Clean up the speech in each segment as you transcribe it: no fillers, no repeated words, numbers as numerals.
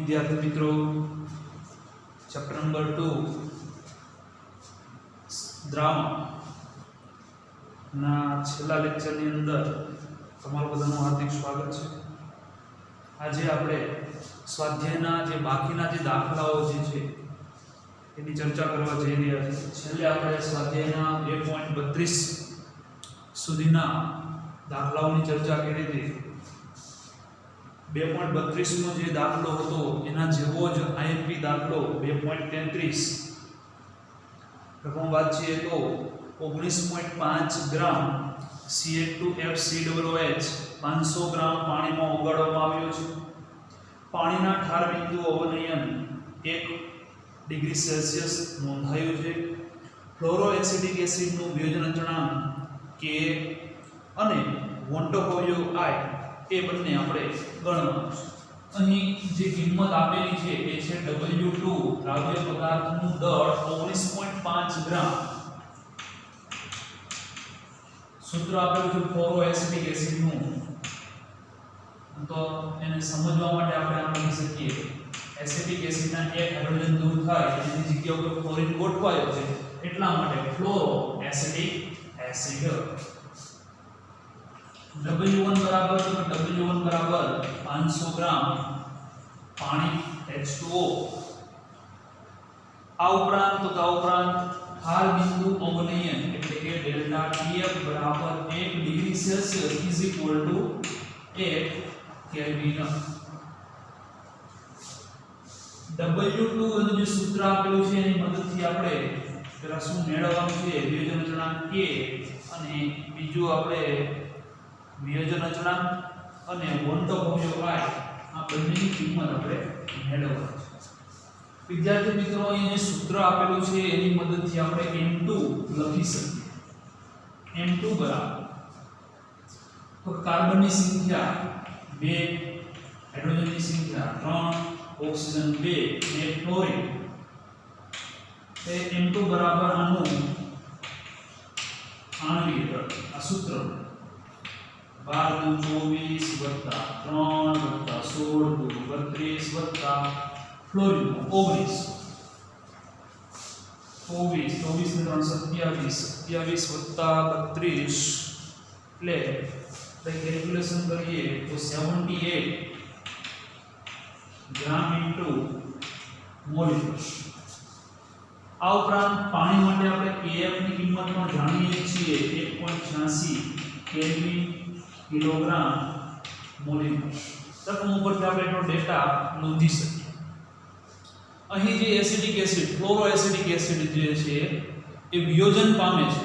विद्यार्थी मित्रों chapter number 2 drama ना छेल्ला लेक्चर ની અંદર તમારું બધાનું હાર્દિક સ્વાગત છે। આજે આપણે સ્વાધ્યાયના જે બાકીના જે દાખલાઓ જે છે એની ચર્ચા કરવા જઈ રહ્યા છીએ। છેલ્લે આપણે સ્વાધ્યાયના 2.32 સુધીના દાખલાઓની ચર્ચા કરી હતી। 2.32 નો જે દાખલો હતો એના જેવો જ આઈએમપી દાખલો 2.33 પ્રથમ વાત છે તો 19.5 ગ્રામ CH2FCOOH 500 ગ્રામ પાણીમાં ઓગાળવામાં આવ્યો છે। પાણીના ઠાર બિંદુ અવનયન 1 ડિગ્રી સેલ્સિયસ નોંધાયું છે। ફ્લોરોએસિટિક એસિડનું વિયોજન અચળાંક K અને વોન્ટોફોરિયો I એ બંને આપણે ગણવાનું છે। અહીં જે કિંમત આપેલી છે એ છે W2 દ્રાવ્ય પદાર્થનું દળ 19.5 ગ્રામ। સૂત્ર આપેલું છે ફ્લોરોએસિટિક એસિડનું, તો એને સમજવા માટે આપણે આમ લખી શકીએ એસિટિક એસિડના એક હાઇડ્રોજન દૂર થાય એની જગ્યા ઉપર ક્લોરીન ગોઠવાયો છે એટલા માટે ફ્લોરોએસિટિક એસિડ। W1 बराबर 500 ग्राम पानी H2O। आ उपरांत ठार बिंदु अवनयन એટલે કે ડેલ્ટા TF બરાબર 1 degree Celsius is equal two 1 kelvin. W2 નું જે સૂત્ર આપેલું છે એની મદદથી આપણે પેલા શું મેળવવાનું છે વિયોજન અચળાંક K અને બીજું આપણે વિયોજન અચળાંક અને વોન્ટોફોરિયો I આ બંનેની કિંમત આપણે મેળવવાની છે। વિદ્યાર્થી મિત્રો અહીં જે સૂત્ર આપેલું છે એની મદદથી આપણે M2 લખી શકીએ। M2 બરાબર તો કાર્બનની સંખ્યા 2 હાઇડ્રોજનની સંખ્યા 3 ઓક્સિજન 2 અને ક્લોરીન તે M2 બરાબર આનું આણ્વિક દળ આ સૂત્ર 12 24 3 16 32 ફ્લોરીન 19 24 ને 3 27 32 એટલે કેલ્ક્યુલેશન કરીએ તો 78 ગ્રામ ઇન્ટુ મોલ। આ ઉપરાંત પાણી માટે આપણે KF ની કિંમત પણ જાણીએ છીએ 1.86 કેલ્વિન કિલોગ્રામ મોલિક્યુલ। પ્રથમ ઉપરથી આપણે એનો ડેટા નોંધી શકીએ। અહીં જે એસિડિક એસિડ ફ્લોરોએસિટિક એસિડ જે છે એ વિયોજન પામે છે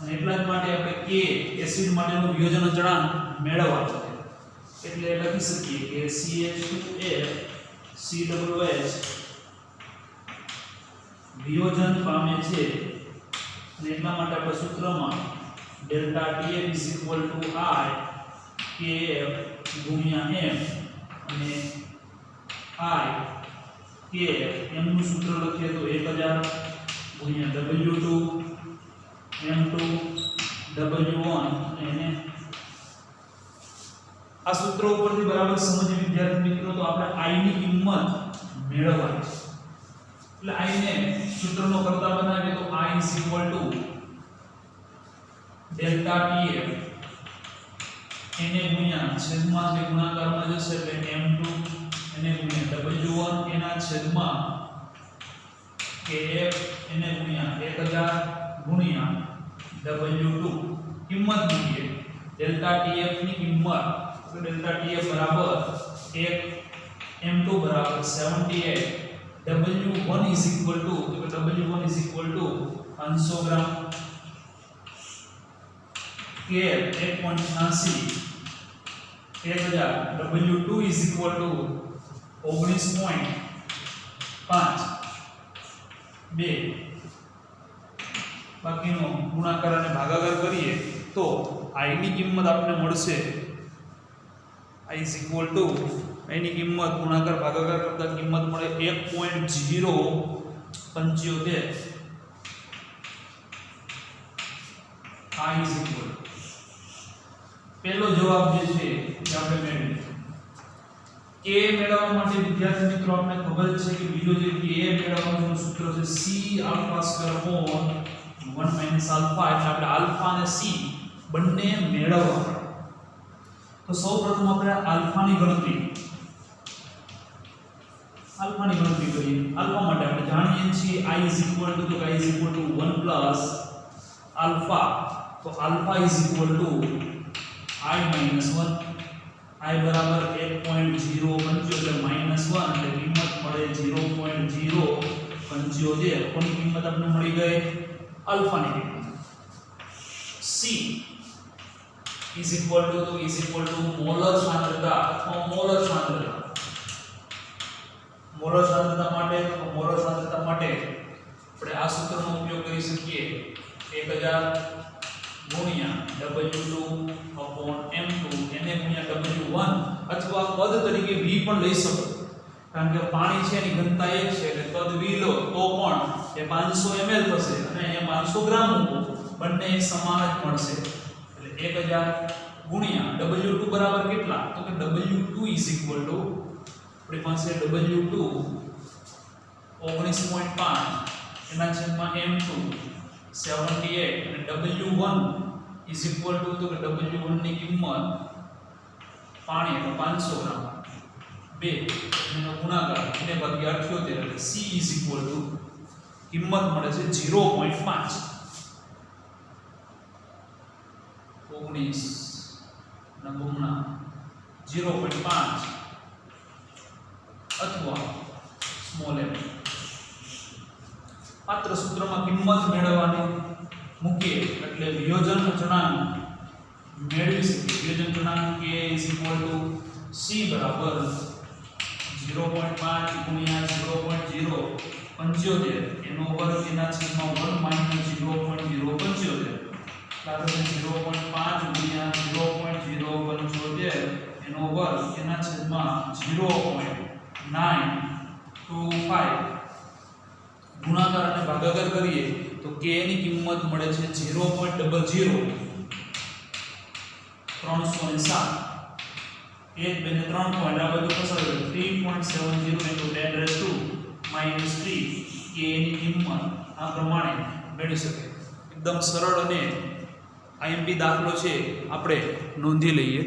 અને એટલા જ માટે આપણે K એસિડ માટેનું વિયોજન અચળાંક મેળવવાનો છે એટલે લખી શકીએ કે CH2FCOOH વિયોજન પામે છે અને એટલા માટે આપણે સૂત્રમાં delta TF is equal to I KF ગુણ્યા M અને I KF M નું સૂત્ર લખીએ તો 1000 ગુણ્યા W2 M2 W1 અને આ સૂત્ર ઉપરથી બરાબર સમજી વિદ્યાર્થી મિત્રો તો આપણે I ની કિંમત મેળવવાની છે। એટલે I ને સૂત્રનો કરતા બનાવીએ તો I is equal to delta TF એને ગુણ્યા છેદમાં જે ગુણાકારમાં જશે એટલે M2 એને ગુણ્યા W1 એના છેદમાં KF એને ગુણ્યા 1000 ગુણ્યા W2 કિંમત મૂકીએ ડેલ્ટા TF ની કિંમત તો ડેલ્ટા TF બરાબર 1 M2 બરાબર 78 W1 is equal to W1 is equal to 500 gram KF 1.86 1000 W2 is equal to 19.5 2 બાકીનો ગુણાકાર અને ભાગાકાર કરીએ તો I ની કિંમત આપણને મળશે I is equal to I ની કિંમત ગુણાકાર ભાગાકાર કરતા કિંમત મળે 1.075 I is equal પહેલો જવાબ જે છે એ આપણે મેળવીએ k મેળવવા માટે વિદ્યાર્થી મિત્રો આપણે ખબર છે કે બીજો જે k મેળવવાનું સૂત્ર છે c alpha square on 1 - alpha, એટલે આપણે આલ્ફા અને c બંને મેળવવા પડે. તો સૌપ્રથમ આપણે આલ્ફાની ગણતરી કરીએ. આલ્ફા માટે આપણે જાણીએ છીએ i = 1 પ્લસ આલ્ફા. તો આલ્ફા = i - 1, i બરાબર 1.075 -1 એટલે કિંમત મળે 0.075. કોની કિંમત આપણે મળી ગઈ? આલ્ફાની કિંમત. c = મોલર સાંદ્રતા અથવા મોલર સાંદ્રતા. મોલર સાંદ્રતા માટે આપણે આ સૂત્રનો ઉપયોગ કરી શકીએ. 1000 ગુણ્યા W2/M2 એને ગુણ્યા W1 અથવા પદ તરીકે V પણ લઈ શકો, કારણ કે પાણી છે એની ઘનતા 1 છે એટલે પદ V લો તો પણ એ 500 ml થશે અને અહીંયા 500 ગ્રામ મૂકો, બંને એક સમાન જ મળશે. એટલે 1000 ગુણ્યા W2 બરાબર કેટલા? તો કે W2 આપણી પાસે W2 19.5 એના છેદમાં M2 78 અને W1 તો કે W1 ની કિંમત પાણી એટલે 500 ગ્રામ 2 એનો ગુણાકાર એને ભાગ્યા 78 એટલે C કિંમત મળે છે 0.5. 19 ના ગુણના 0.5 અથવા સ્મોલ m. માત્ર સૂત્રમાં કિંમત મેળવવાની મૂકીએ એટલે વિયોજન અચળાંક મેળવી શકીએ. વિયોજન અચળાંક k = c બરાબર 0.5 ગુણ્યા 0.075 એનો વર્ગ એના છેદમાં 1 - 0.075 એટલે 0.5 ગુણ્યા 0.075 એનો વર્ગ એના છેદમાં 0.925 ગુણાકાર અને ભાગાકાર કરીએ તો k ની કિંમત મળે છે 0.00 307. 1 2 ને 3 પોઈન્ટ આ બાજુ પસાર 3.70 × 10⁻³ - 3 k ની કિંમત આ પ્રમાણે મેળવી શકે. એકદમ સરળ અને IMP દાખલો છે, આપણે નોંધી લઈએ.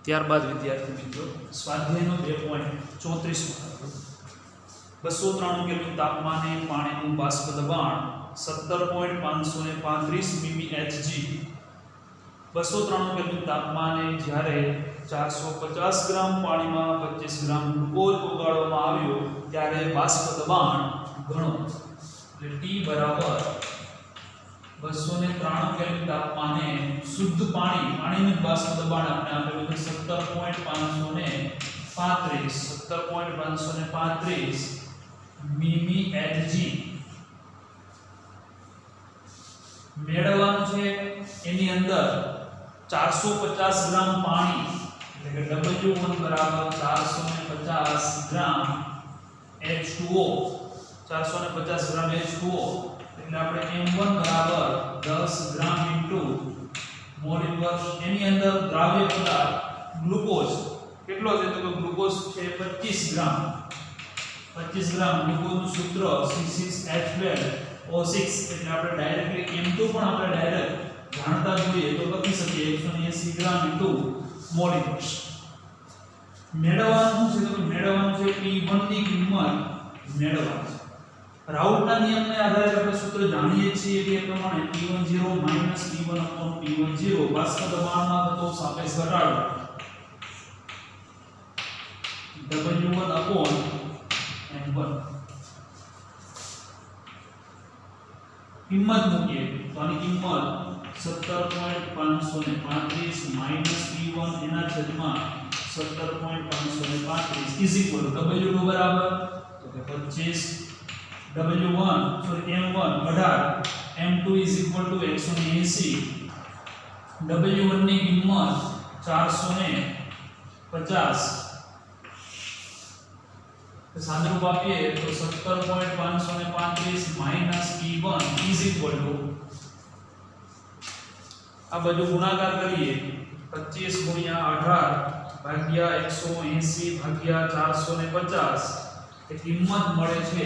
ત્યારબાદ વિદ્યાર્થી મિત્રો સ્વાધ્યાયનો 2.34 293 કેલ્વિન તાપમાને પાણીનું બાષ્પ દબાણ 17.535 mmHg. 293 કેલ્વિન તાપમાને જ્યારે 450 ગ્રામ પાણીમાં 25 ગ્રામ ગ્લુકોઝ ઓગાળવામાં આવ્યો ત્યારે બાષ્પ દબાણ ગણો. એટલે T બરાબર 293 કેલ્વિન તાપમાને શુદ્ધ પાણીનું બાષ્પ દબાણ આપણે આપેલું છે 17.535 mmHg મેળવવાનું છે. એની અંદર 450 ગ્રામ પાણી એટલે કે W1 બરાબર 450 ગ્રામ H2O 450 ગ્રામ H2O એટલે આપણે M1 બરાબર 10 ગ્રામ મોલ ઇન્વર્સ. એની અંદર દ્રાવ્ય પદાર્થ ગ્લુકોઝ કેટલો છે? તો કે ગ્લુકોઝ છે 25 ગ્રામ ગ્લુકોઝનું સૂત્ર C6H12O6 એટલે આપણે ડાયરેક્ટલી M2 પણ આપણે ડાયરેક્ટ જાણતા જોઈએ તો લખી શકીએ 180 ગ્રામ મોલ ઇન્વર્સ. મેળવવાનું છે P1 ની કિંમત મેળવવાની છે. રાઉટના નિયમને આધારે આપણે સૂત્ર જાણીએ છીએ કે પ્રમાણે P10 - P1/P10 બાષ્પ દબાણમાં થતો સાપેક્ષ ઘટાડો W1/M1. કિંમત મૂકીએ તો આની કિંમત 17.535 P1 એના છેદમાં 17.535 W2 બરાબર તો કે 25 M1 18 M2 180 W1 ની કિંમત 450 સાદરૂપ આપીએ તો 17.535 P1 આ બાજુ ગુણાકાર કરીએ 25 × 18 ભાગ્યા 180 ભાગ્યા 450 એ કિંમત મળે છે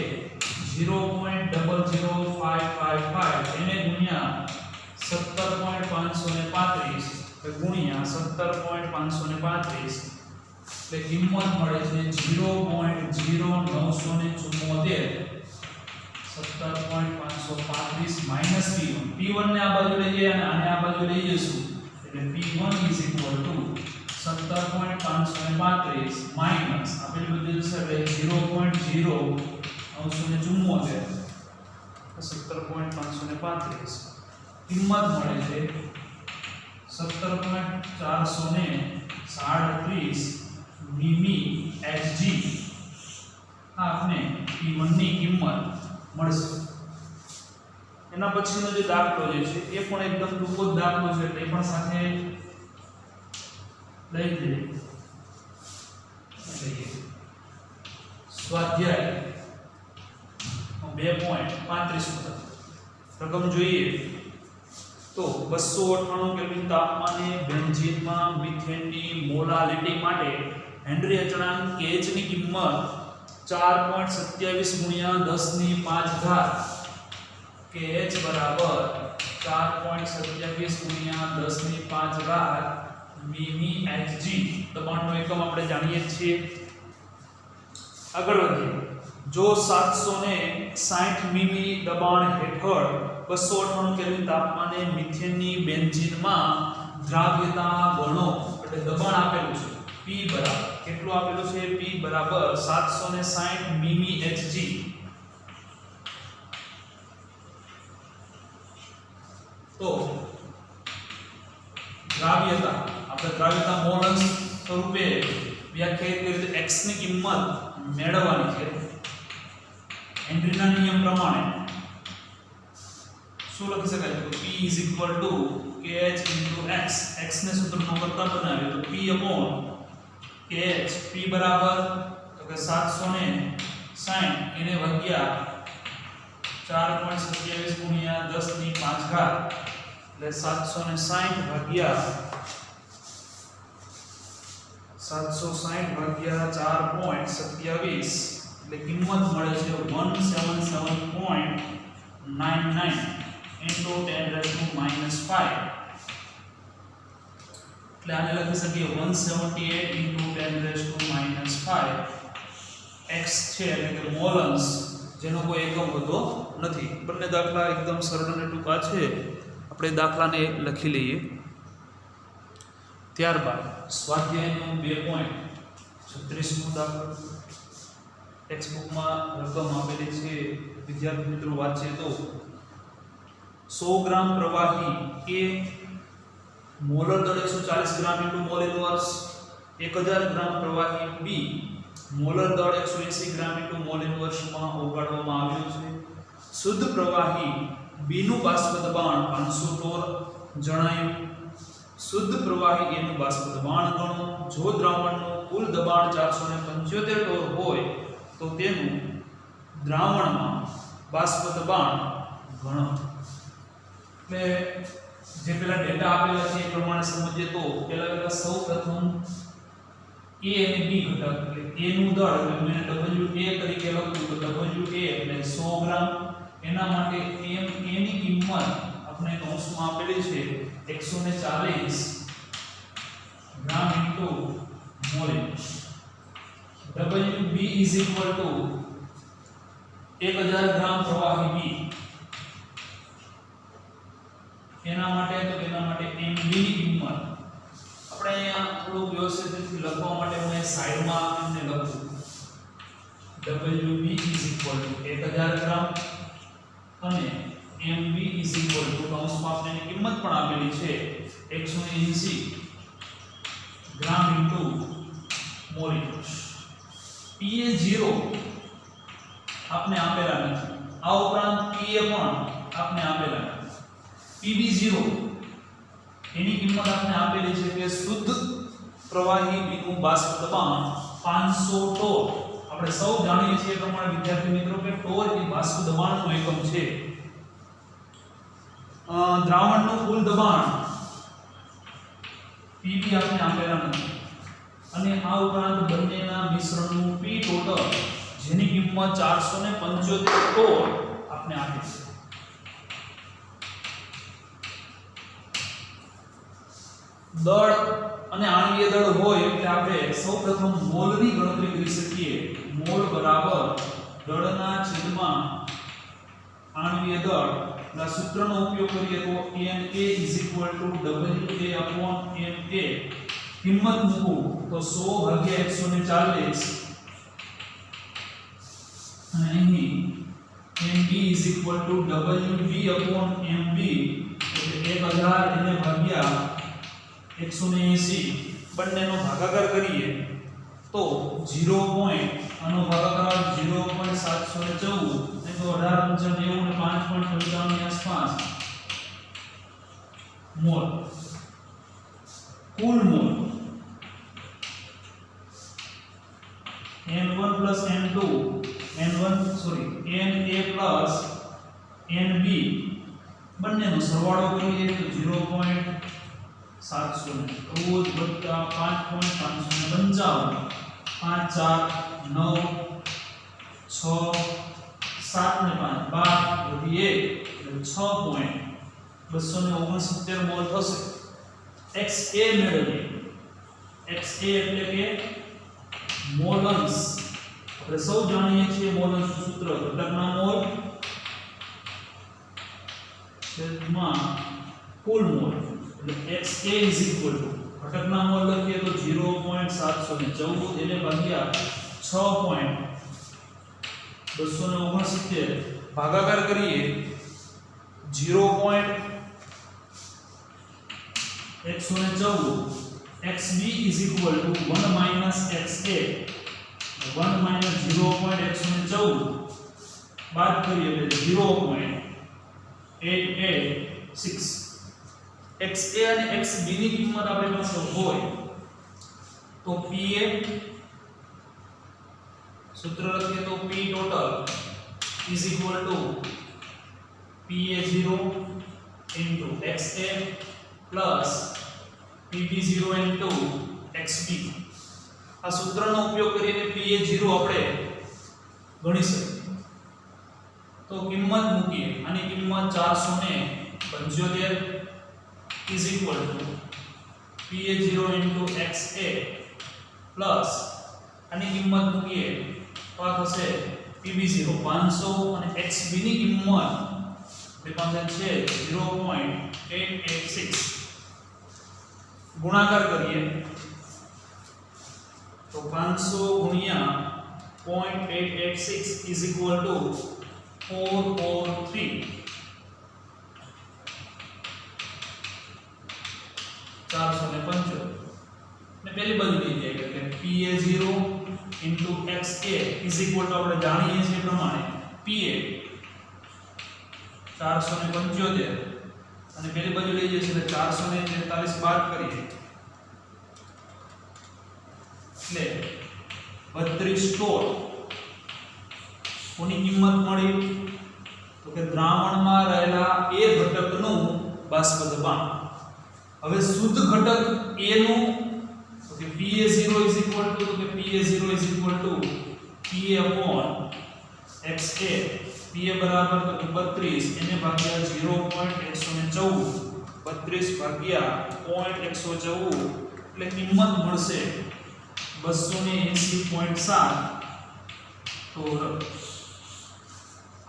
0.00555 એને ગુણ્યા 17.535 ગુણ્યા 17.535 એટલે કિંમત મળે છે 0.0974 17.535 માઈનસ P1 P1 ને આ બાજુ લઈ જઈએ અને આને આ બાજુ લઈ જઈશું એટલે P1 17.535 માઈનસ આપેલી બધી છે એટલે 0.0974 17.535 કિંમત મળે છે 17.437 મિમી Hg આપને P1 ની કિંમત મળશે। એના પછીનો જે દાખલો જે છે એ પણ એકદમ ટૂંકો જ દાખલો છે એટલે પણ સાથે લઈ લઈએ। સ્વાધ્યાય 2.35 રકમ જોઈએ તો 298 કેલ્વિન તાપમાને બેન્ઝીનમાં મિથેનની મોલાલિટી માટે હેનરી અચળાંક kh ની કિંમત 4.27 ગુણ્યા 10 ની 5 ઘાત kh બરાબર 4.27 ગુણ્યા 10 ની 5 ઘાત મિમી Hg દબાણનો એકમ આપણે જાણીએ છીએ। આગળ વધીએ જો 760 મિમી દબાણ હેઠળ 298 કેલ્વિન તાપમાને મિથેનની બેન્ઝીનમાં દ્રાવ્યતા ગણો એટલે દબાણ આપેલું છે P બરાબર કેટલું આપેલું છે P બરાબર 760 મિમી Hg તો દ્રાવ્યતા આપણે દ્રાવ્યતા મોલ અંશ સ્વરૂપે વ્યાખ્યાયિત કરી છે x ની કિંમત મેળવવાની છે હેનરીના નિયમ પ્રમાણે શું લખી શકાય તો P KH x x ને સૂત્રનો કરતા બનાવીએ તો P KH P બરાબર તો કે 760 એને ભાગ્યા 4.27 ગુણ્યા 10 ની 5 ઘાત એટલે 760 ભાગ્યા 4.27 એટલે કિંમત મળે છે 177.99 into 10 raised to minus 5 એટલે આને લખી શકીએ 178 into 10 raised to minus 5 x છે એટલે કે મોલ અંશ જેનો કોઈ એકમ હોતો નથી। બંને દાખલા એકદમ સરળ અને ટૂંકા છે આપણે દાખલાને લખી લઈએ। ત્યારબાદ સ્વાધ્યાયનો 2.36 દાખલો ટેક્સ્ટબુકમાં રકમ આપેલી છે વિદ્યાર્થી મિત્રો વાંચીએ તો 100 ગ્રામ પ્રવાહી એ મોલર દળ 140 ગ્રામ * મોલ ઇનવર્સ 1000 ગ્રામ પ્રવાહી બી મોલર દળ 180 ગ્રામ * મોલ ઇનવર્સ માં ઓગાળવામાં આવ્યું છે। શુદ્ધ પ્રવાહી બી નું બાષ્પ દબાણ 500 ટોર જણાયું। શુદ્ધ પ્રવાહી એ નું બાષ્પ દબાણ ગણો। જો દ્રાવણનું કુલ દબાણ 475 ટોર હોય તો તેનું દ્રાવણમાં બાષ્પ દબાણ ગણો। એટલે જે પેલા ડેટા આપેલા છે એ પ્રમાણે સમજીએ તો પહેલા સૌપ્રથમ A અને B ઘટક એટલે A નું દળ એટલે મેં WA તરીકે લખ્યું તો WA એટલે 100 ગ્રામ એના માટે MA ની કિંમત આપણે કૌંસમાં આપેલી છે 140 ગ્રામ * મોલ WB 1000 ગ્રામ પ્રવાહી B એના માટે MB ની કિંમત આપણે અહીંયા થોડું વ્યવસ્થિત રીતે લખવા માટે હું અહીં સાઈડમાં એમને લખું WB 1000 ગ્રામ અને MB કૌંસમાં આપણે એની કિંમત પણ આપેલી છે 180 ગ્રામ * મોલ PA0 આપને આપેલા નથી આ ઉપરાંત PA પણ આપને આપેલા નથી PB0 એની કિંમત આપને આપેલી છે કે શુદ્ધ પ્રવાહી B નું બાષ્પ દબાણ 500 ટોર આપણે સૌ જાણીએ છીએ પ્રમાણે વિદ્યાર્થી મિત્રો કે ટોર એ બાષ્પ દબાણનો એકમ છે। દ્રાવણનું કુલ દબાણ PB આપને આપેલા નથી અને આ ઉપરાંત બંનેના મિશ્રણનું P ટોટલ જેની કિંમત 475 તો આપણે આપી છે. દળ અને આણ્વીય દળ હોય એટલે આપણે સૌપ્રથમ મોલની ગણતરી કરી શકીએ. મોલ બરાબર દળના છેદમાં આણ્વીય દળ. ના સૂત્રનો ઉપયોગ કરીએ તો Na WA Ma કિંમત મૂકો તો 100 ભાગ્યા 140 અને અહીં MB WB MB એટલે 1000 એને ભાગ્યા 180 બંનેનો ભાગાકાર કરીએ તો 0. આનો ભાગાકાર 0.714 ને તો 18 અને 5.55 ની આસપાસ મોલ. કુલ mall N1 plus N2 Na plus Nb બંનેનો સરવાળો કરીએ તો 0.714 વત્તા 5.555 5 4 9 6 7 ને 5 12 વધી 1 એટલે 6.269 મોલ થશે. XA મેળવીએ. XA એટલે કે મોલન્સ. આપણે સૌ જાણીએ છીએ મોલન્સ સૂત્ર ઘટકના મોલ છેદમાં કુલ મોલ એટલે XA ઘટકના મોલ લખીએ તો 0.714 એને ભાગ્યા 6.269 ભાગાકાર કરીએ 0.114 XB = 1 - XA 1 - 0.114 બાદ કરીએ એટલે 0.886. XA અને XB ની કિંમત આપણી પાસે હોય તો PA સૂત્ર લખીએ તો P total PA0 into XA plus PB0 into XB. આ સૂત્રનો ઉપયોગ કરીને PA0 આપણે ગણી શકીએ. તો કિંમત મૂકીએ. આની કિંમત 475 is equal to PA0 into XA plus આની કિંમત મૂકીએ તો આ થશે PB0 500 અને XB ની કિંમત તે પાસે છે 0.886. ગુણાકાર કરીએ તો 500 ગુણ્યા 0.886 is equal to 443. 475 ને પેલી બાજુ લઈ જઈએ એટલે PA0 into XA is equal to આપણે જાણીએ છીએ પ્રમાણે PA 475 અને પેલી બાજુ લઈ જઈએ એટલે 443 બાદ કરીએ એટલે 32 ટોલ. કોની કિંમત મળી તો કે દ્રાવણમાં રહેલા A ઘટકનું બાષ્પ દબાણ. હવે શુદ્ધ ઘટક A નું તો કે PA0 is equal to PA XA. PA બરાબર તો 32 એને ભાગ્યા 0.114 32 ભાગ્યા 0.114 એટલે કિંમત મળશે 280.7. તો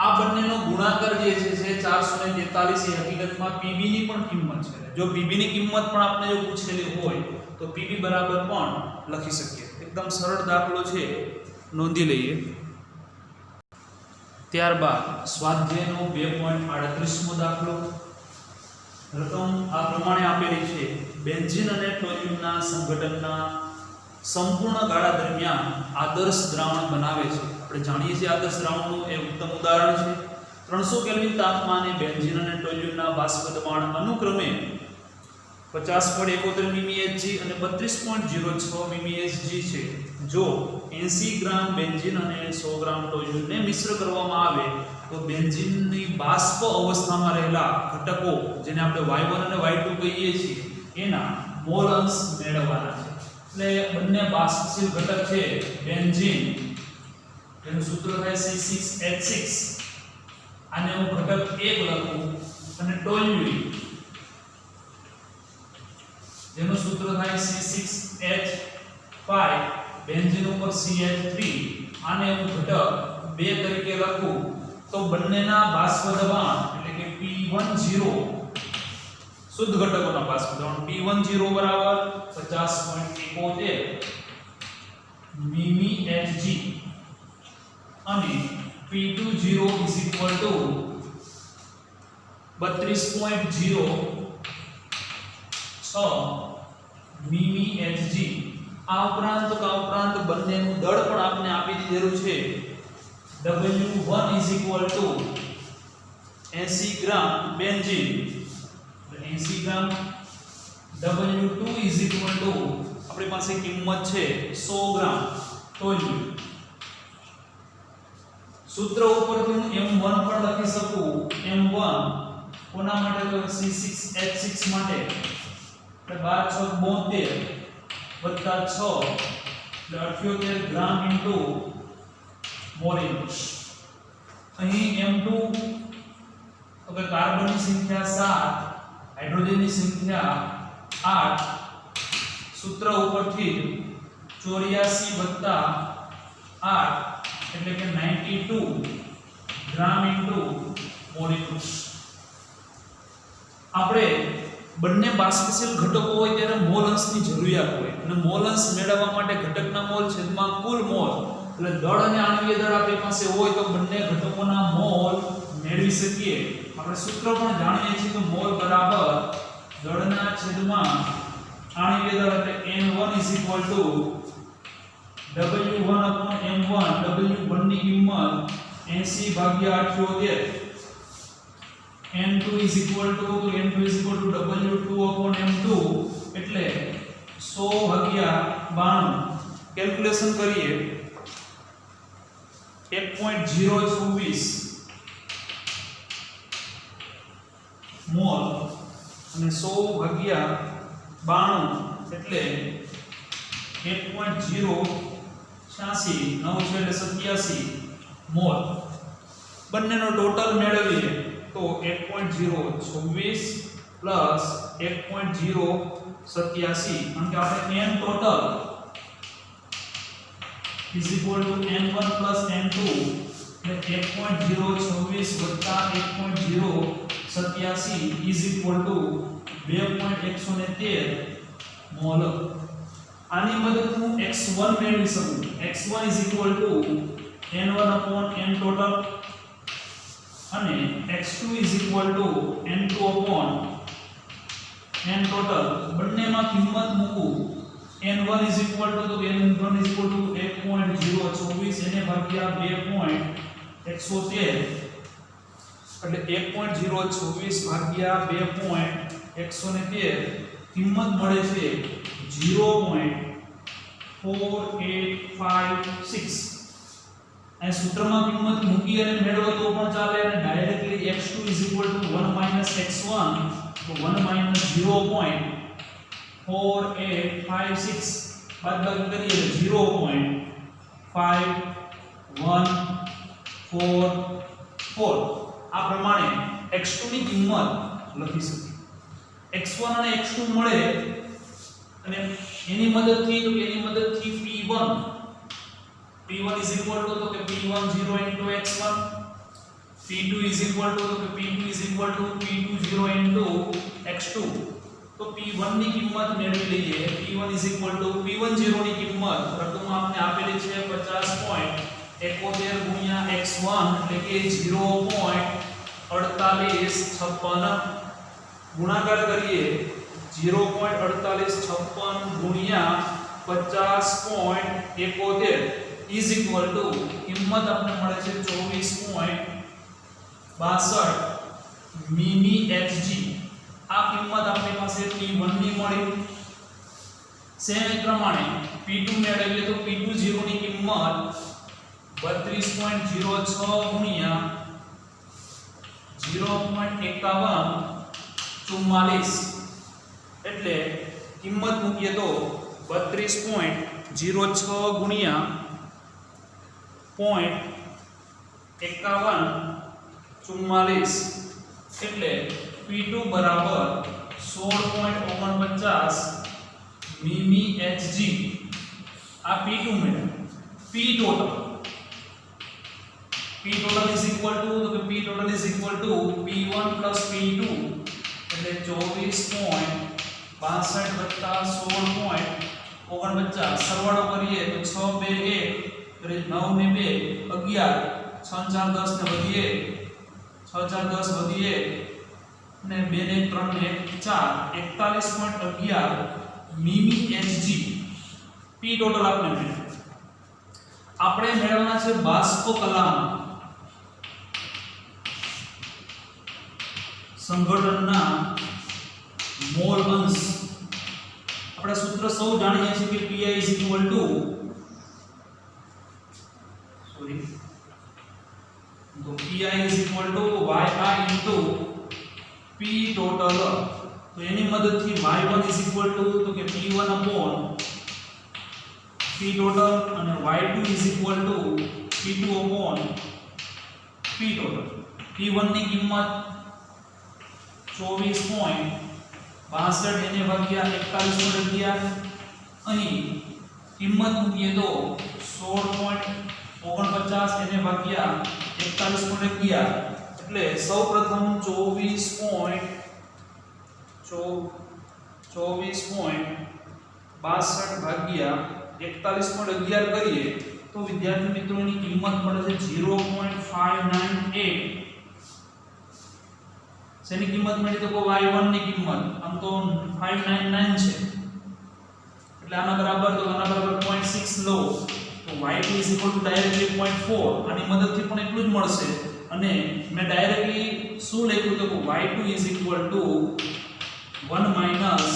આ બંનેનો ગુણાકાર જે છે 443 એ હકીકતમાં PB ની પણ કિંમત છે. જો PB ની કિંમત પણ આપણે જો પૂછેલી હોય તો PB બરાબર પણ લખી શકીએ. એકદમ સરળ દાખલો છે, નોંધી લઈએ. ત્યારબાદ સ્વાધ્યાયનો 2.38મો દાખલો. રકમ આ પ્રમાણે આપેલી છે. બેન્ઝીન અને ટોલ્યુનના સંઘટનના સંપૂર્ણ ગાળા દરમિયાન આદર્શ દ્રાવણ બનાવે છે. આપણે જાણીએ છીએ આદર્શ દ્રાવણનું એ ઉત્તમ ઉદાહરણ છે. 300 કેલ્વિન તાપમાને બેન્ઝીન અને ટોલ્યુનના બાષ્પ દબાણ અનુક્રમે 50.71 mmHg અને 32.06 mmHg છે. જો 80 ગ્રામ બેન્ઝીન અને 100 ગ્રામ ટોલ્યુનને મિશ્ર કરવામાં આવે તો બેન્ઝીનની બાષ્પ અવસ્થામાં રહેલા ઘટકો જેને આપણે Y1 અને Y2 કહીએ છીએ એના મોલ અંશ મેળવવાના છે. એટલે બંને બાષ્પશીલ ઘટક છે બેન્ઝીન, જેનું સૂત્ર થાય C6H6, આને હું ઘટક 1 લખું, અને ટોલ્યુઇન જેનું સૂત્ર થાય C6H5, બેન્ઝીન ઉપર CH3, આને હું ઘટક 2 તરીકે લખું, તો બંનેના બાષ્પ દબાણ એટલે કે P10 શુદ્ધ ઘટકોના બાષ્પ દબાણ P10 બરાબર 50.71 મિમી Hg અને P20 is equal to 32.06 મિમી Hg. આ ઉપરાંત બંનેનું દળ પણ આપણે આપી દીધેલું છે. W1 is equal to 80 gram benzene, 80 gram. W2 is equal to આપણી પાસે કિંમત છે 100 ગ્રામ ટોલ્યુઇન. સૂત્ર ઉપરથી હું M1 પણ લખી શકું. M1 કોના માટે? તો C6H6 માટે. એટલે 12 6 72 + 6 એટલે 78 ગ્રામ ઇન્ટુ મોલિન. અહીં M2 તો કે કાર્બનની સંખ્યા 7, હાઇડ્રોજનની સંખ્યા 8. સૂત્ર ઉપરથી 84 + 8 એટલે કે 92 ગ્રામ ઇન્ટુ મોલિન. આપણે બંને બાષ્પશીલ ઘટકો હોય ત્યારે મોલ અંશની જરૂરિયાત હોય, અને મોલ અંશ મેળવવા માટે ઘટકના મોલ છેદમાં કુલ મોલ એટલે દળ અને આણ્વીય દળ આપણી પાસે હોય તો બંને ઘટકોના મોલ મેળવી શકીએ. આપણે સૂત્ર પણ જાણીએ છીએ કે મોલ બરાબર દળના છેદમાં આણ્વીય દળ એટલે N1 is equal to W1/M1. W1 ની કિંમત 80/78. N2 is equal to W2/M2 એટલે 100/92. કેલ્ક્યુલેશન કરીએ 1.024 મોલ અને 100/92 એટલે 1.086 મોલ. બંનેનો ટોટલ મેળવીએ તો 1.024 પ્લસ 1.087, કારણ કે આપણે n total is equal to n1 plus n2 એટલે 1.024 1.087 is equal to 2.113 મોલ. આની મદદથી હું x1 મેળવી શકું. x1 is equal to n1/n total અને x2 is equal to n2/n total. બંનેમાં કિંમત મૂકું. n1 is equal to 1.024 એને ભાગ્યા 2.113 એટલે 1.024 ભાગ્યા 2.113 કિંમત મળે છે 0.4856. આ સૂત્રમાં કિંમત મૂકી અને મેળવો તો પણ ચાલે, અને directly x2 is equal to 1 - x1 તો 1 - 0.4856 બાદબાકી કરીએ 0.5144. આ પ્રમાણે x2 ની કિંમત લખી શકીએ. x1 અને x2 મળે અને એની મદદથી P1 is equal to P10 into x1, P2 is equal to P20 into x2. તો P1 ની કિંમત મેળવી લઈએ. P1 is equal to P10 ની કિંમત રકમ આપને આપેલી છે 50.71 ગુણ્યા x1 એટલે કે 0.4856 ગુણાકાર કરીએ 0.4856 ગુણ્યા 50.71 is equal to કિંમત આપને મળે છે 24.62 મિમી Hg. આ કિંમત આપણી પાસે P1 ની મળી. સેમ એ પ્રમાણે P2 મેળવીએ તો P20 ની કિંમત 32.06 ગુણ્યા 0.5144 એટલે કિંમત મૂકીએ તો 32.06 ગુણ્યા 0.5144 એટલે P2 બરાબર 16.49 મીમી Hg. આ P2 મેળવ્યું. P total is equal to P1 plus P2 એટલે 24.62 વત્તા 16.49 સરવાળો કરીએ તો 6 2 1 એટલે 9 ને 2 11 6 4 10 ને વધીએ 6 4 10 વધીએ ને 2 ને 3 ને 4 41.11 મીમી Hg. P ટોટલ આપણે મેળવવાના છે બાષ્પ કલામાં સંગઠનના મોલ અંશ. આપણે સૂત્ર સૌ જાણીએ છીએ કે Pi is equal to yi into P total. તો એની મદદથી y1 is equal to તો કે P1 upon P total અને y2 is equal to P2 upon P total. P1 ની કિંમત 24.62 એને ભાગ્યા 41.11 અહીં કિંમત મૂકીએ તો 16.49 એને ભાગ્યા 41.11 એટલે સૌપ્રથમ 24.62 ભાગ્યા 41.11 કરીએ તો વિદ્યાર્થી મિત્રોની કિંમત મળે છે 0.598. શેની કિંમત મળી તો કો y1 ની કિંમત આમ તો 599 છે એટલે આના બરાબર 0.6 લો તો y2 ડાયરેક્ટલી 0.4 આની મદદથી પણ એટલું જ મળશે અને મેં ડાયરેક્ટલી શું લખ્યું તો y2 1 માઈનસ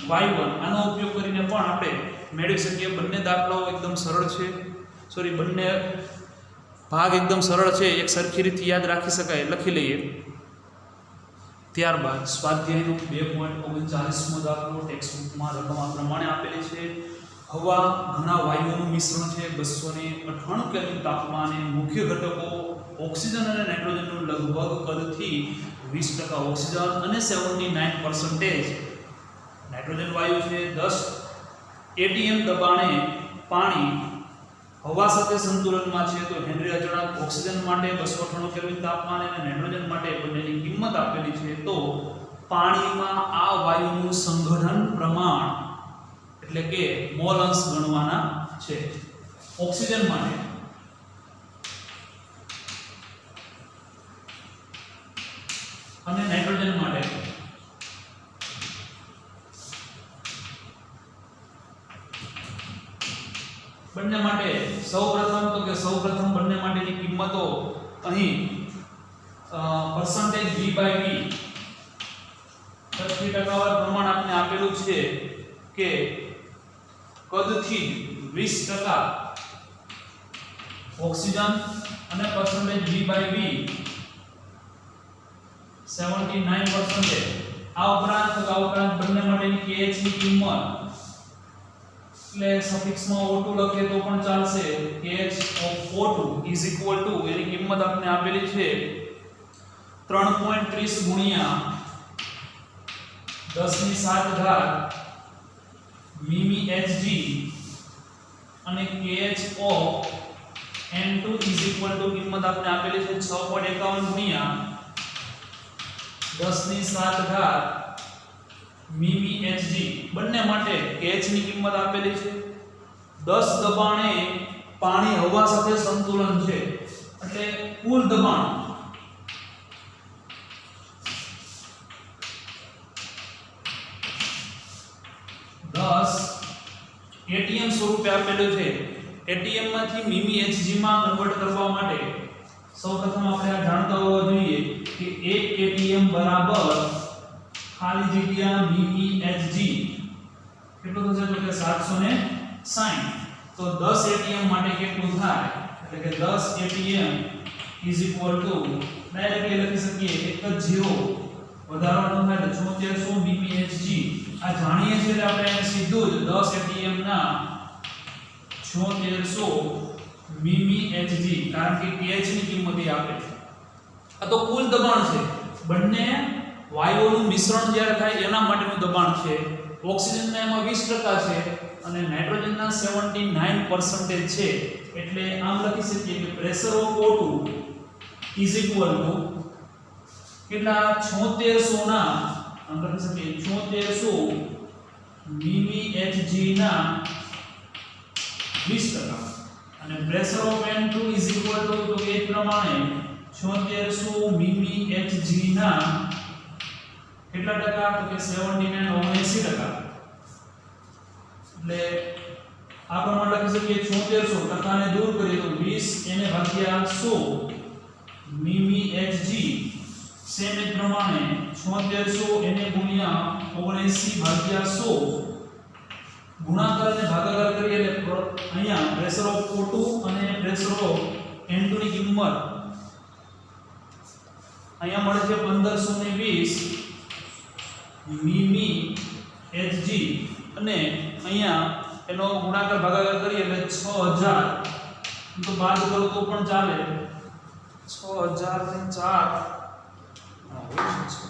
y1 આનો ઉપયોગ કરીને પણ આપણે મેળવી શકીએ. બંને દાખલાઓ એકદમ સરળ છે, બંને ભાગ એકદમ સરળ છે, એક સરખી રીતે યાદ રાખી શકાય. લખી લઈએ. ત્યારબાદ સ્વાધ્યાયનો 2.39મો દાખલો ટેક્સ્ટબુકમાં રકમ આ પ્રમાણે આપેલી છે. હવા ઘણા વાયુઓનું મિશ્રણ છે. 298 કેલ્વિન તાપમાને મુખ્ય ઘટકો ઓક્સિજન અને નાઇટ્રોજનનું લગભગ કદથી 20% ઓક્સિજન અને 79% નાઇટ્રોજન વાયુ છે. 10 atm દબાણે પાણી હવા સાથે સંતુલનમાં છે. તો હેનરી અચળાંક ઓક્સિજન માટે 298 કેલ્વિન તાપમાને અને નાઇટ્રોજન માટે બંનેની કિંમત આપેલી છે. તો પાણીમાં આ વાયુનું સંઘનન પ્રમાણ એટલે કે મોલ અંશ ગણવાના છે. ઓક્સિજન માટે અને નાઇટ્રોજન માટે બંને માટે સૌપ્રથમ બંને માટેની કિંમતો અહીં percentage v/v ટકાવાર પ્રમાણ આપને આપેલું છે કે કદથી 20% ઓક્સિજન અને percentage v/v 79%. આ ઉપરાંત બંને માટેની kh ની કિંમત એટલે સફિક્સમાં O2 લખીએ તો પણ ચાલશે. kh of O2 is equal to એની કિંમત આપને આપેલી છે 3.30 ગુણ્યા 10⁷ મીમી Hg અને kh of N2 is equal to કિંમત આપને આપેલી છે 6.51 ગુણ્યા 10⁷ મીમી Hg. બંને માટે kh ની કિંમત આપેલી છે. 10 દબાણે પાણી હવા સાથે સંતુલન છે એટલે કુલ દબાણ 10 atm સ્વરૂપે આપેલું છે. atm માંથી મીમી Hg માં કન્વર્ટ કરવા માટે સૌપ્રથમ આપણે આ જાણતા હોવા જોઈએ કે 1 atm બરાબર ખાલી જગ્યા મીમી Hg કેટલું થશે તો કે 760. તો 10 atm માટે કેટલું થાય એટલે કે 10 atm ડાયરેક્ટલી લખી શકીએ એક જ 0 વધારવાનું થાય એટલે 7400 મીમી Hg આ જાણીએ છીએ એટલે આપણે સીધું જ 10 atm ના 7600 મીમી Hg, કારણ કે kh ની કિંમત એ આપે છે. આ તો કુલ દબાણ છે, બંને વાયુઓનું મિશ્રણ જ્યારે થાય એના માટેનું દબાણ છે. ઓક્સિજનના એમાં 20% છે અને નાઇટ્રોજનના 79% છે. એટલે આમ લખી શકીએ કે pressure of O2 is equal two કેટલા 7600 ના આમ લખી શકીએ 7600 મીમી Hg ના 20% અને pressure of N2 is equal two તો એ પ્રમાણે 7600 મીમી Hg ના કેટલા ટકા તો કે 79 એટલે આ પ્રમાણે લખી શકીએ 7600 ટકાને દૂર કરીએ તો 20 એને ભાગ્યા 100 મીમી Hg સેમ એ પ્રમાણે 7600 એને ગુણ્યા 79 ભાગ્યા 100 ગુણાકાર અને ભાગાકાર કરીએ એટલે અહીંયા પ્રેશર ઓફ O2 અને પ્રેશર ઓફ N2 ની કિંમત અહીંયા મળે છે 1520 મીમી Hg અને અહીંયા એનો ગુણાકાર ભાગાકાર કરીએ એટલે 6000 તો બાદ કરો તો પણ ચાલે 6000 ને 4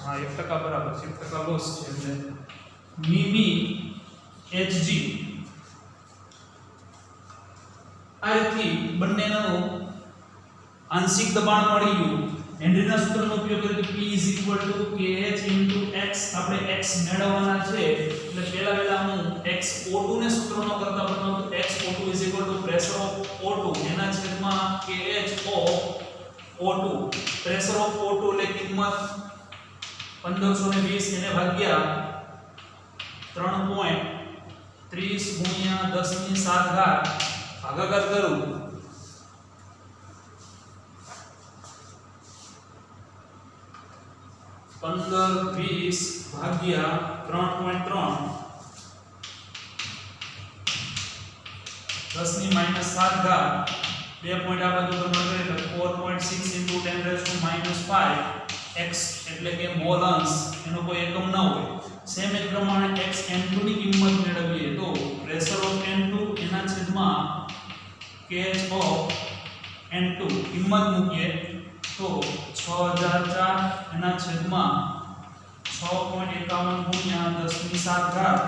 હા 1% બરાબર છે 1% લોસ છે એટલે મીમી Hg આ રીતે બંનેનો આંશિક દબાણ મળી ગયું. હેનરીના સૂત્રનો ઉપયોગ કરીને P kh x આપણે x મેળવવાના છે એટલે પહેલા હું xO2 ને સૂત્રનો કરતા બનાવું તો xO2 પ્રેશર ઓફ O2 એના છેદમાં kh of O2 pressure of O2 એટલે કિંમત 1520 એને ભાગ્યા 3.30 ગુણ્યા 10 ની 7 ઘાત ભાગાકાર કરું 1520 ભાગ્યા 3.3 10 ની -7 ઘાત 2 પોઈન્ટ આ બાજુ કન્વર્ટ કરીએ તો 4.6 * 10⁻⁵ x એટલે કે મોલ અંશ એનો કોઈ એકમ ન હોય. સેમ એ પ્રમાણે x n2 ની કિંમત મેળવીએ તો પ્રેશર ઓફ n2 એના છેદમાં kh ઓફ n2 કિંમત મૂકીએ તો 6004 એના છેદમાં 6.51 ગુણ્યા 10 ની 7 ઘાત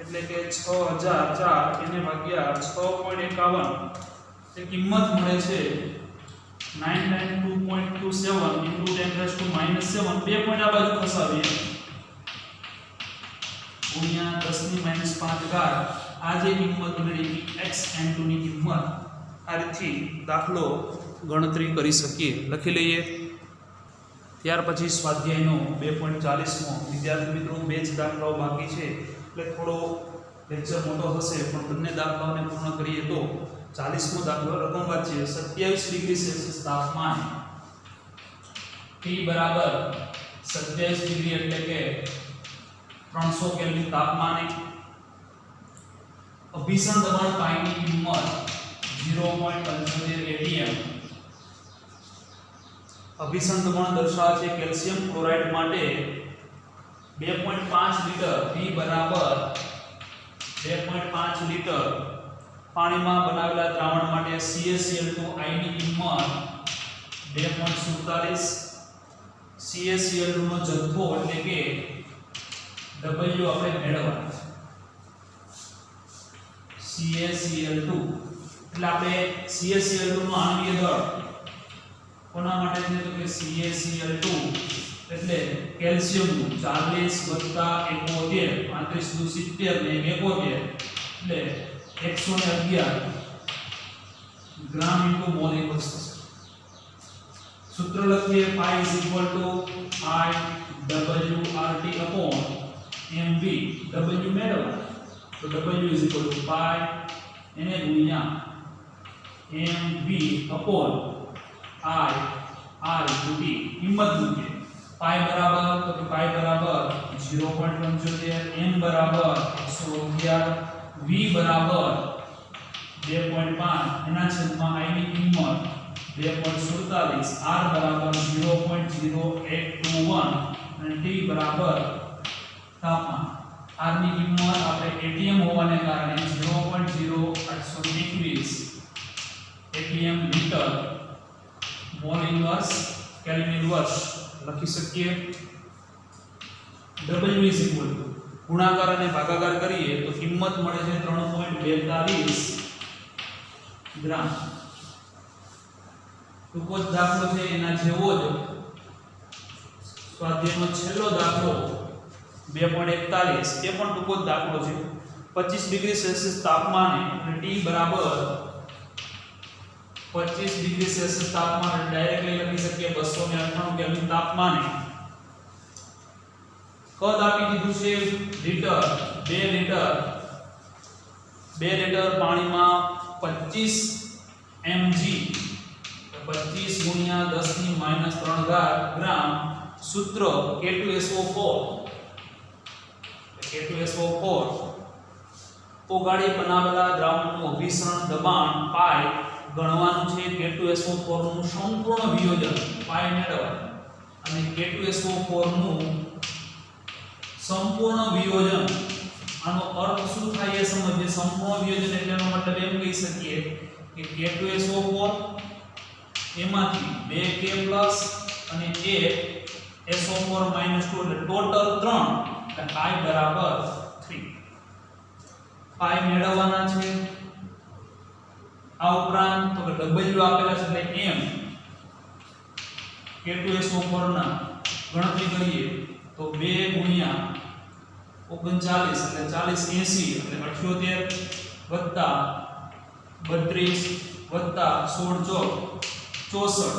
એટલે કે 6004 એને ભાગ્યા 6.51 તે કિંમત મળે છે 992.27 * 10⁻⁷ 2 પોઈન્ટ આ બાજુ ખસાવીએ ગુણ્યા 10 ની -5 ઘાત આ જે કિંમત મળી xn2 ની કિંમત આ રીતથી દાખલો ગણતરી કરી શકીએ. લખી લઈએ. ત્યાર પછી સ્વાધ્યાયનો 2.40મો વિદ્યાર્થી મિત્રો બે જ દાખલાઓ બાકી છે એટલે થોડો લેક્ચર મોટો હશે પણ બંને દાખલાઓને પૂર્ણ કરીએ તો 40મો દાખલો રકમ વાંચીએ 27 ડિગ્રી સેલ્સિયસ તાપમાન T બરાબર 27 ડિગ્રી એટલે કે 300 કેલ્વિન તાપમાને અભિસરણ દબાણ પાઈની કિંમત 0.75 atm. અભિસરણ દબાણ દર્શાવે છે કેલ્શિયમ ક્લોરાઇડ માટે 2.5 લિટર P બરાબર 2.5 લિટર પાણીમાં બનાવેલા દ્રાવણ માટે CaCl2 I ની કિંમત 2.47. CaCl2 નો જથ્થો એટલે કે W આપણે મેળવવાનો છે CaCl2 એટલે આપણે CaCl2 નો આણ્વીય દળ કોના માટે છે તો કે CaCl2 એટલે કેલ્શિયમ 40 + 71 35 ને 71 એટલે 111 ગ્રામ * મોલ એકમ થશે. સૂત્ર લખીએ phi = I WRT/mv. W મેળવવા તો W phi એને ગુણ્યા mv upon I r * t કિંમત મૂકીએ. પાઈ બરાબર તો કે પાઈ બરાબર 0.75 n બરાબર 111 v બરાબર 2.5 એના છેદમાં I ની કિંમત 2.47 r બરાબર 0.0821 અને t બરાબર તાપમાન. R ની કિંમત આપણે ATM હોવાને કારણે 0.0821 ATM litre mall inverse kelvin inverse લખી શકીએ. W ઇઝ ઇક્વલ ટુ ગુણાકાર અને ભાગાકાર કરીએ તો કિંમત મળે છે 3.42 ગ્રામ. ટૂંકો જ દાખલો છે એના જેવો જ સ્વાધ્યાયનો છેલ્લો દાખલો 2.41 એ પણ ટૂંકો જ દાખલો છે. 25 ડિગ્રી સેલ્સિયસ તાપમાને T બરાબર 25 ડિગ્રી સેલ્સિયસ તાપમાને ડાયરેક્ટલી લખી શકીએ 298 કેલ્વિન તાપમાને કદ આપી દીધું છે લિટર 2 લિટર પાણીમાં 25 mg 25 ગુણ્યા 10 ની માઈનસ 3 ગ્રામ સૂત્ર K2SO4 ઓગાળી બનાવેલા દ્રાવણનું અભિસરણ દબાણ પાઈ ગણવાનું છે. K2SO4 નું સંપૂર્ણ વિયોજન પાઈ મેળવવાનું અને K2SO4 નું સંપૂર્ણ વિયોજન આનો અર્થ શું થાય એ સમજીએ. સંપૂર્ણ વિયોજન એટલે એનો મતલબ એમ કહી શકીએ કે K2SO4 એમાંથી 2K+ અને 1 SO4 - 2 એટલે ટોટલ 3 એટલે I બરાબર 3 પાઈ મેળવવાના છે. આ ઉપરાંત તો કે W આપેલા છે એટલે m K2SO4 ના ગણતરી કરીએ તો 2 ગુણ્યા 39 એટલે 40 80 એટલે 78 32 16 64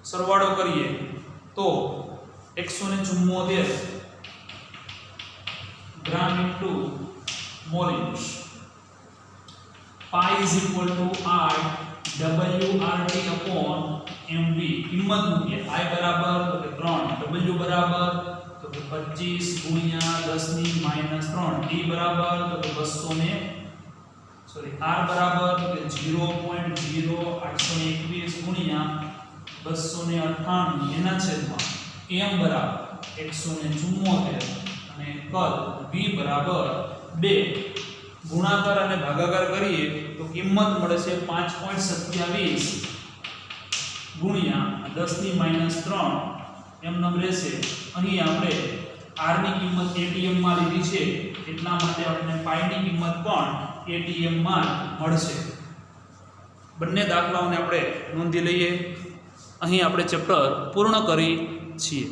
સરવાળો કરીએ તો 174 gram into mole inch. Pi is equal to I WRT upon MV. કિંમત મૂકીએ I બરાબર તો કે 3, W બરાબર તો કે 25 ગુણ્યા 10 ની માઈનસ 3, T બરાબર તો કે 200 R બરાબર તો કે 0.0821 ગુણ્યા 298 એના છેદમાં M બરાબર 174 અને કદ V બરાબર 2. ગુણાકાર અને ભાગાકાર કરીએ તો કિંમત મળે છે 5.27 ગુણ્યા 10 ની માઈનસ 3 એમ નંબર રહેશે. અહીં આપણે R ની કિંમત ATM માં લીધી છે એટલા માટે આપણને પાઈ ની કિંમત પણ ATM માં મળશે. બંને દાખલાઓને આપણે નોંધી લઈએ. અહીં આપણે ચેપ્ટર પૂર્ણ કરી છીએ.